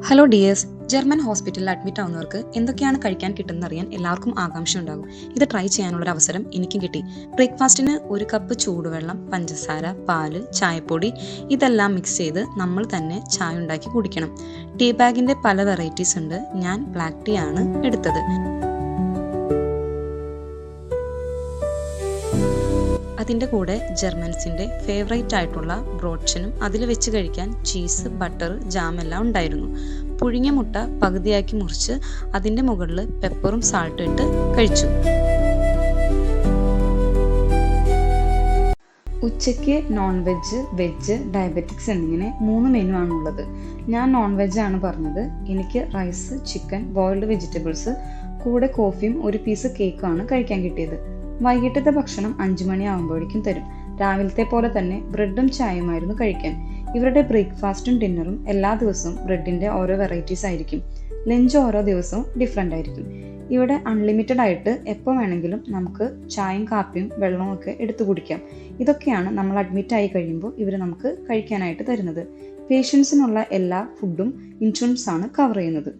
Hello dears, German ഹോസ്പിറ്റലിൽ admit ആവുന്നവർക്ക് എന്തൊക്കെയാണ് കഴിക്കാൻ കിട്ടുന്നറിയാൻ എല്ലാവർക്കും ആകാംക്ഷ ഉണ്ടാകും. ഇത് ട്രൈ ചെയ്യാനുള്ളൊരു അവസരം എനിക്കും കിട്ടി. ബ്രേക്ക്ഫാസ്റ്റിന് 1 കപ്പ് ചൂടുവെള്ളം, പഞ്ചസാര, പാല്, ചായപ്പൊടി ഇതെല്ലാം മിക്സ് ചെയ്ത് നമ്മൾ തന്നെ ചായ ഉണ്ടാക്കി കുടിക്കണം. ടീ ബാഗിൻ്റെ പല വെറൈറ്റീസ് ഉണ്ട്. ഞാൻ ബ്ലാക്ക് ടീ ആണ് എടുത്തത്. അതിൻ്റെ കൂടെ ജർമ്മൻസിൻ്റെ ഫേവറേറ്റ് ആയിട്ടുള്ള ബ്രോഡ്ഷനും അതിൽ വെച്ച് കഴിക്കാൻ ചീസ്, ബട്ടർ, ജാം എല്ലാം ഉണ്ടായിരുന്നു. പുഴുങ്ങിയ മുട്ട പകുതിയാക്കി മുറിച്ച് അതിൻ്റെ മുകളിൽ പെപ്പറും സാൾട്ടും ഇട്ട് കഴിച്ചു. ഉച്ചയ്ക്ക് നോൺ വെജ്, വെജ്, ഡയബറ്റിക്സ് എന്നിങ്ങനെ 3 മെനു ആണുള്ളത്. ഞാൻ നോൺ വെജ് ആണ് പറഞ്ഞത്. എനിക്ക് റൈസ്, ചിക്കൻ, ബോയിൽഡ് വെജിറ്റബിൾസ്, കൂടെ കോഫിയും 1 പീസ് കേക്കുമാണ് കഴിക്കാൻ കിട്ടിയത്. വൈകിട്ടത്തെ ഭക്ഷണം 5 മണി ആകുമ്പോഴേക്കും തരും. രാവിലത്തെ പോലെ തന്നെ ബ്രെഡും ചായയുമായിരുന്നു കഴിക്കാൻ. ഇവരുടെ ബ്രേക്ക്ഫാസ്റ്റും ഡിന്നറും എല്ലാ ദിവസവും ബ്രെഡിൻ്റെ ഓരോ വെറൈറ്റീസ് ആയിരിക്കും. ലഞ്ച് ഓരോ ദിവസവും ഡിഫറെൻ്റ് ആയിരിക്കും. ഇവിടെ അൺലിമിറ്റഡ് ആയിട്ട് എപ്പോൾ വേണമെങ്കിലും നമുക്ക് ചായയും കാപ്പിയും വെള്ളവും ഒക്കെ എടുത്തു കുടിക്കാം. ഇതൊക്കെയാണ് നമ്മൾ അഡ്മിറ്റ് ആയി കഴിയുമ്പോൾ ഇവർ നമുക്ക് കഴിക്കാനായിട്ട് തരുന്നത്. പേഷ്യൻസിനുള്ള എല്ലാ ഫുഡും ഇൻഷുറൻസ് ആണ് കവർ ചെയ്യുന്നത്.